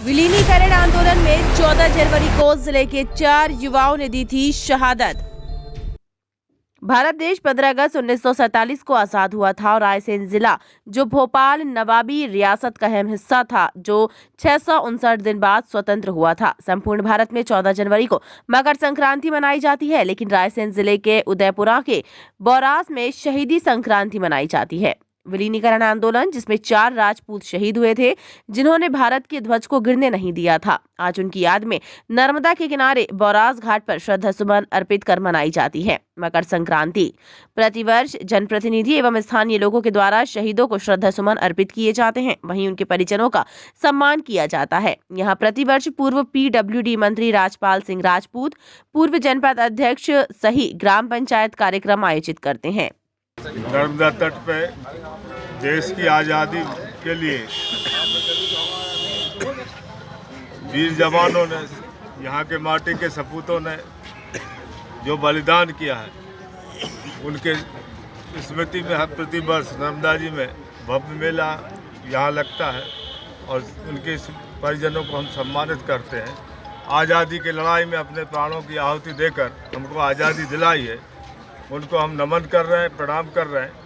विलीनीकरण आंदोलन में 14 जनवरी को जिले के 4 युवाओं ने दी थी शहादत। भारत देश 15 अगस्त 1947 को आजाद हुआ था और रायसेन जिला, जो भोपाल नवाबी रियासत का अहम हिस्सा था, जो 659 दिन बाद स्वतंत्र हुआ था। संपूर्ण भारत में 14 जनवरी को मकर संक्रांति मनाई जाती है, लेकिन रायसेन जिले के उदयपुरा के बौरास में शहीदी संक्रांति मनाई जाती है। विलीनीकरण आंदोलन, जिसमें 4 राजपूत शहीद हुए थे, जिन्होंने भारत के ध्वज को गिरने नहीं दिया था, आज उनकी याद में नर्मदा के किनारे बौरास घाट पर श्रद्धा सुमन अर्पित कर मनाई जाती है। मकर संक्रांति प्रतिवर्ष जनप्रतिनिधि एवं स्थानीय लोगों के द्वारा शहीदों को श्रद्धा सुमन अर्पित किए जाते हैं, वहीं उनके परिजनों का सम्मान किया जाता है। यहाँ प्रतिवर्ष पूर्व PWD मंत्री राजपाल सिंह राजपूत, पूर्व जनपद अध्यक्ष सही ग्राम पंचायत कार्यक्रम आयोजित करते हैं। नर्मदा तट पे देश की आज़ादी के लिए वीर जवानों ने, यहाँ के माटी के सपूतों ने जो बलिदान किया है, उनके स्मृति में हर प्रतिवर्ष नर्मदा जी में भव्य मेला यहाँ लगता है और उनके परिजनों को हम सम्मानित करते हैं। आज़ादी की लड़ाई में अपने प्राणों की आहुति देकर हमको आज़ादी दिलाई है, उनको हम नमन कर रहे हैं, प्रणाम कर रहे हैं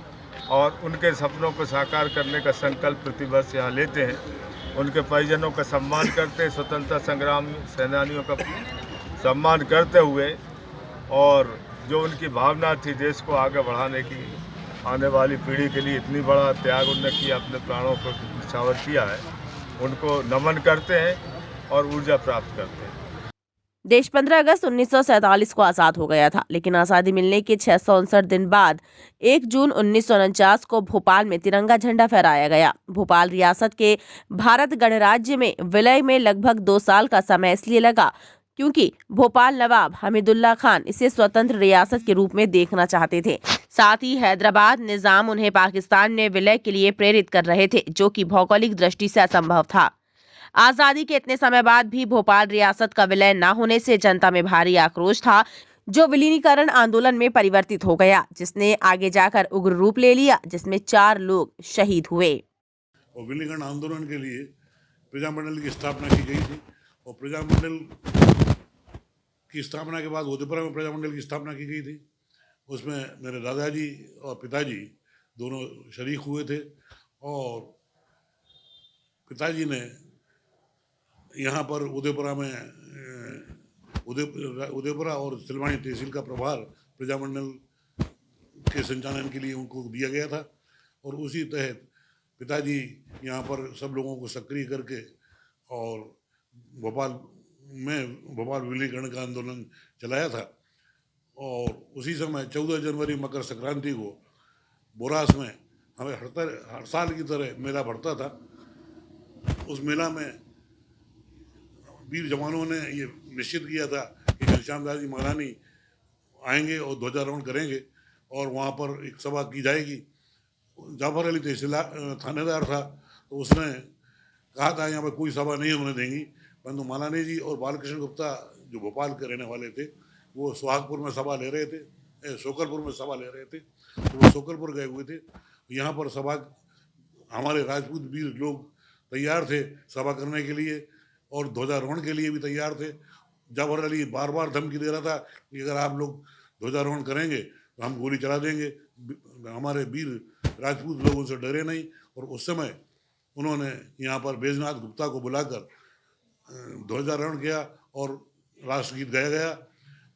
और उनके सपनों को साकार करने का संकल्प प्रतिवर्ष यहाँ लेते हैं। उनके परिजनों का सम्मान करते, स्वतंत्रता संग्राम सेनानियों का सम्मान करते हुए, और जो उनकी भावना थी देश को आगे बढ़ाने की, आने वाली पीढ़ी के लिए इतनी बड़ा त्याग उन्होंने किया, अपने प्राणों को न्यौछावर किया है, उनको नमन करते हैं और ऊर्जा प्राप्त करते हैं। देश 15 अगस्त 1947 को आजाद हो गया था, लेकिन आजादी मिलने के 659 दिन बाद 1 जून 1949 को भोपाल में तिरंगा झंडा फहराया गया। भोपाल रियासत के भारत गणराज्य में विलय में लगभग 2 साल का समय इसलिए लगा क्योंकि भोपाल नवाब हमीदुल्ला खान इसे स्वतंत्र रियासत के रूप में देखना चाहते थे। साथ ही हैदराबाद निजाम उन्हें पाकिस्तान में विलय के लिए प्रेरित कर रहे थे, जो कि भौगोलिक दृष्टि से असंभव था। आजादी के इतने समय बाद भी भोपाल रियासत का विलय न होने से जनता में भारी आक्रोश था, जो विलीनीकरण आंदोलन में परिवर्तित हो गया, जिसने आगे जाकर उग्र रूप ले लिया, जिसमें 4 लोग शहीद हुए। और विलीनीकरण आंदोलन के लिए प्रजामंडल की स्थापना की गई थी और प्रजामंडल की स्थापना के बाद उदयपुरा में प्रजामंडल की स्थापना की गई थी। उसमें मेरे दादाजी और पिताजी दोनों शरीक हुए थे और पिताजी ने यहाँ पर उदयपुरा और सिलवानी तहसील का प्रभार प्रजामंडल के संचालन के लिए उनको दिया गया था और उसी तहत पिताजी यहाँ पर सब लोगों को सक्रिय करके और भोपाल विलीनीकरण का आंदोलन चलाया था। और उसी समय 14 जनवरी मकर संक्रांति को बोरास में हमें हर साल की तरह मेला भरता था। उस मेला में वीर जवानों ने ये निश्चित किया था कि घनश्याम दास जी महारानी आएंगे और ध्वजारोहण करेंगे और वहाँ पर एक सभा की जाएगी। जाफर अली तहसीलदार थानेदार था, तो उसने कहा था यहाँ पर कोई सभा नहीं होने देंगी, परंतु मालानी जी और बालकृष्ण गुप्ता जो भोपाल के रहने वाले थे, वो सोहागपुर में सभा ले रहे थे, शोकरपुर में सभा ले रहे थे, तो वो शोकरपुर गए हुए थे। यहाँ पर सभा हमारे राजपूत वीर लोग तैयार थे सभा करने के लिए और ध्वजारोहण के लिए भी तैयार थे। जाफर अली बार बार धमकी दे रहा था कि अगर आप लोग ध्वजारोहण करेंगे तो हम गोली चला देंगे। हमारे वीर राजपूत लोग उनसे डरे नहीं और उस समय उन्होंने यहाँ पर बैजनाथ गुप्ता को बुलाकर ध्वजारोहण किया और राष्ट्रगीत गाया गया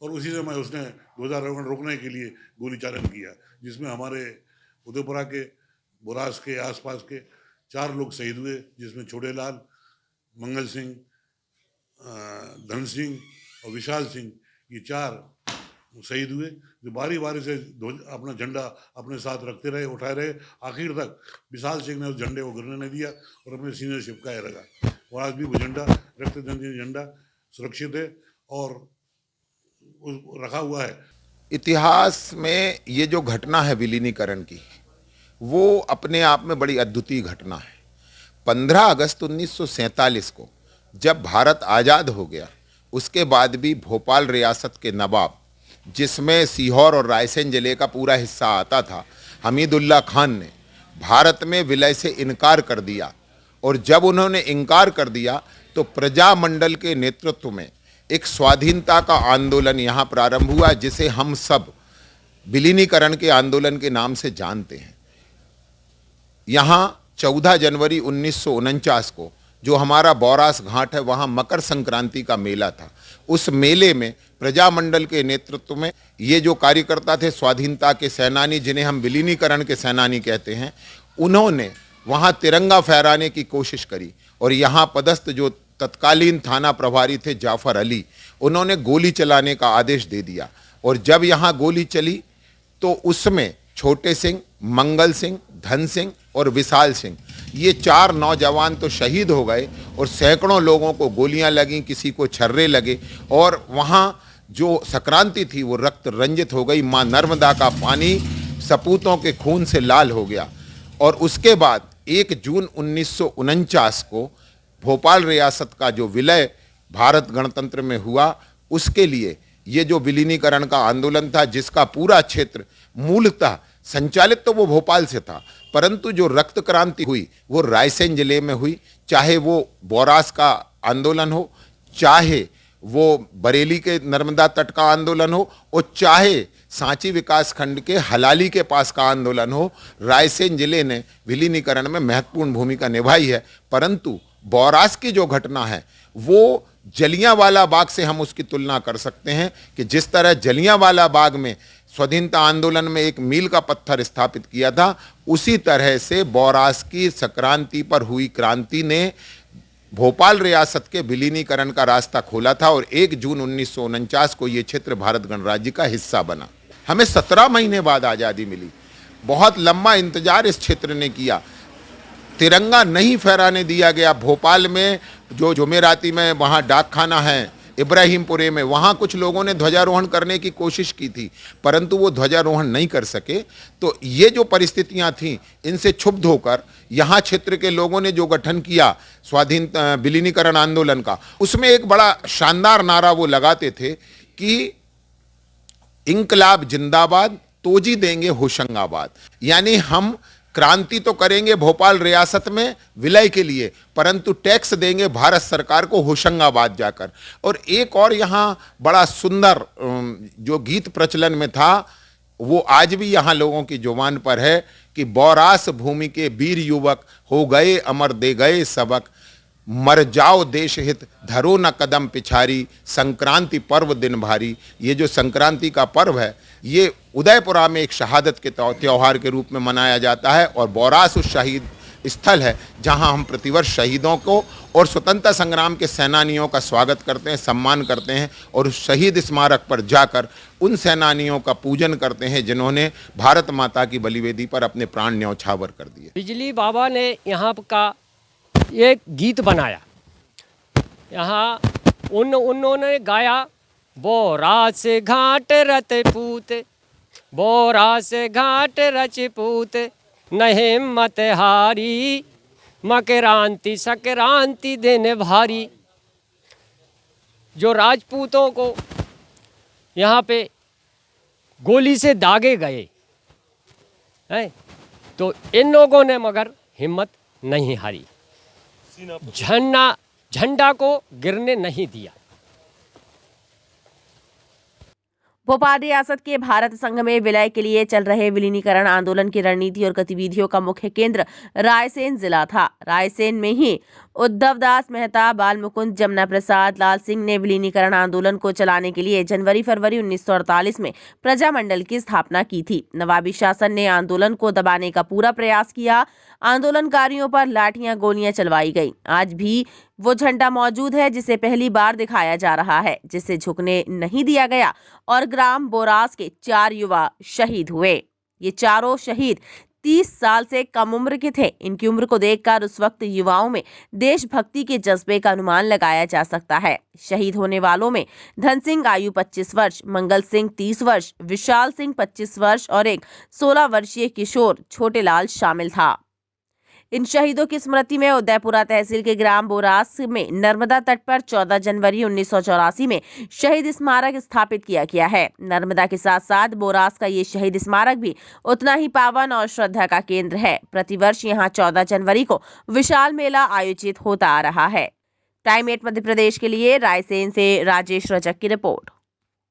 और उसी समय उसने ध्वजारोहण रोकने के लिए गोली चालन किया, जिसमें हमारे उदयपुरा के बुरास के आसपास के 4 लोग शहीद हुए, जिसमें छोटे लाल, मंगल सिंह, धन सिंह और विशाल सिंह, ये 4 शहीद हुए, जो बारी बारी से अपना झंडा अपने साथ रखते रहे, उठाए रहे। आखिर तक विशाल सिंह ने उस झंडे को गिरने नहीं दिया और अपने सीने से चिपकाए रखा और आज भी वो झंडा रक्तजंजी झंडा सुरक्षित है और रखा हुआ है। इतिहास में ये जो घटना है विलीनीकरण की, वो अपने आप में बड़ी अद्वितीय घटना है। 15 अगस्त 1947 को जब भारत आज़ाद हो गया, उसके बाद भी भोपाल रियासत के नवाब, जिसमें सीहोर और रायसेन जिले का पूरा हिस्सा आता था, हमीदुल्ला खान ने भारत में विलय से इनकार कर दिया और जब उन्होंने इनकार कर दिया तो प्रजामंडल के नेतृत्व में एक स्वाधीनता का आंदोलन यहाँ प्रारंभ हुआ, जिसे हम सब विलीनीकरण के आंदोलन के नाम से जानते हैं। यहाँ 14 जनवरी 1949 को जो हमारा बौरास घाट है, वहाँ मकर संक्रांति का मेला था। उस मेले में प्रजामंडल के नेतृत्व में ये जो कार्यकर्ता थे, स्वाधीनता के सेनानी, जिन्हें हम विलीनीकरण के सेनानी कहते हैं, उन्होंने वहाँ तिरंगा फहराने की कोशिश करी और यहाँ पदस्थ जो तत्कालीन थाना प्रभारी थे जाफर अली, उन्होंने गोली चलाने का आदेश दे दिया। और जब यहाँ गोली चली तो उसमें छोटे सिंह, मंगल सिंह, धन सिंह और विशाल सिंह, ये 4 नौजवान तो शहीद हो गए और सैकड़ों लोगों को गोलियां लगीं, किसी को छर्रे लगे और वहाँ जो संक्रांति थी वो रक्त रंजित हो गई। माँ नर्मदा का पानी सपूतों के खून से लाल हो गया। और उसके बाद 1 जून 1949 को भोपाल रियासत का जो विलय भारत गणतंत्र में हुआ, उसके लिए ये जो विलीनीकरण का आंदोलन था, जिसका पूरा क्षेत्र मूलतः संचालित तो वो भोपाल से था, परंतु जो रक्त क्रांति हुई वो रायसेन जिले में हुई। चाहे वो बौरास का आंदोलन हो, चाहे वो बरेली के नर्मदा तट का आंदोलन हो, और चाहे सांची विकास खंड के हलाली के पास का आंदोलन हो, रायसेन जिले ने विलीनीकरण में महत्वपूर्ण भूमिका निभाई है। परंतु बौरास की जो घटना है वो जलियांवाला बाग से हम उसकी तुलना कर सकते हैं कि जिस तरह जलियांवाला बाग में स्वाधीनता आंदोलन में एक मील का पत्थर स्थापित किया था, उसी तरह से बौरास की संक्रांति पर हुई क्रांति ने भोपाल रियासत के विलीनीकरण का रास्ता खोला था और 1 जून 1949 को ये क्षेत्र भारत गणराज्य का हिस्सा बना। हमें 17 महीने बाद आज़ादी मिली। बहुत लंबा इंतजार इस क्षेत्र ने किया। तिरंगा नहीं फहराने दिया गया। भोपाल में जो जुमेराती में वहाँ डाक खाना है, इब्राहिमपुरे में, वहाँ कुछ लोगों ने ध्वजारोहण करने की कोशिश की थी, परंतु वो ध्वजारोहण नहीं कर सके। तो ये जो परिस्थितियाँ थीं, इनसे क्षुब्ध होकर यहाँ क्षेत्र के लोगों ने जो गठन किया स्वाधीन विलीनीकरण आंदोलन का, उसमें एक बड़ा शानदार नारा वो लगाते थे कि इंकलाब जिंदाबाद, तोजी देंगे होशंगाबाद। यानी हम क्रांति तो करेंगे भोपाल रियासत में विलय के लिए, परंतु टैक्स देंगे भारत सरकार को होशंगाबाद जाकर। और एक और यहाँ बड़ा सुंदर जो गीत प्रचलन में था, वो आज भी यहाँ लोगों की जुबान पर है कि बौरास भूमि के वीर युवक हो गए अमर, दे गए सबक, मर जाओ देश हित, धरो न कदम पिछारी, संक्रांति पर्व दिन भारी। ये जो संक्रांति का पर्व है, ये उदयपुरा में एक शहादत के त्यौहार के रूप में मनाया जाता है और बौरास उस शहीद स्थल है जहां हम प्रतिवर्ष शहीदों को और स्वतंत्रता संग्राम के सेनानियों का स्वागत करते हैं, सम्मान करते हैं और उस शहीद स्मारक पर जाकर उन सेनानियों का पूजन करते हैं जिन्होंने भारत माता की बलिवेदी पर अपने प्राण न्यौछावर कर दिए। बिजली बाबा ने यहाँ का एक गीत बनाया। यहाँ उन्होंने गाया, बौरास घाट रजपूत, बौरास घाट रजपूत, न हिम्मत हारी, मकरांति संक्रांति दिन भारी। जो राजपूतों को यहाँ पे गोली से दागे गए हैं, तो इन लोगों ने मगर हिम्मत नहीं हारी, झंडा को गिरने नहीं दिया। भोपाल रियासत के भारत संघ में विलय के लिए चल रहे विलीनीकरण आंदोलन की रणनीति और गतिविधियों का मुख्य केंद्र रायसेन जिला था। रायसेन में ही उद्धव दास मेहता, बाल मुकुंद, जमुना प्रसाद, लाल सिंह ने विलीनीकरण आंदोलन को चलाने के लिए जनवरी-फरवरी 1948 में प्रजामंडल की स्थापना की थी। नवाबी शासन ने आंदोलन को दबाने का पूरा प्रयास किया। आंदोलनकारियों पर लाठियां, गोलियां चलवाई गई। आज भी वो झंडा मौजूद है जिसे पहली बार दिखाया जा रहा है, जिसे झुकने नहीं दिया गया और ग्राम बोरास के 4 युवा शहीद हुए। ये चारों शहीद 30 साल से कम उम्र के थे। इनकी उम्र को देखकर उस वक्त युवाओं में देशभक्ति के जज्बे का अनुमान लगाया जा सकता है। शहीद होने वालों में धन सिंह आयु 25 वर्ष, मंगल सिंह 30 वर्ष, विशाल सिंह 25 वर्ष और एक 16 वर्षीय किशोर छोटेलाल शामिल था। इन शहीदों की स्मृति में उदयपुरा तहसील के ग्राम बोरास में नर्मदा तट पर 14 जनवरी 1984 में शहीद स्मारक स्थापित किया गया है। नर्मदा के साथ साथ बोरास का ये शहीद स्मारक भी उतना ही पावन और श्रद्धा का केंद्र है। प्रतिवर्ष यहाँ 14 जनवरी को विशाल मेला आयोजित होता आ रहा है। टाइम 8 मध्य प्रदेश के लिए रायसेन से राजेश रजक की रिपोर्ट।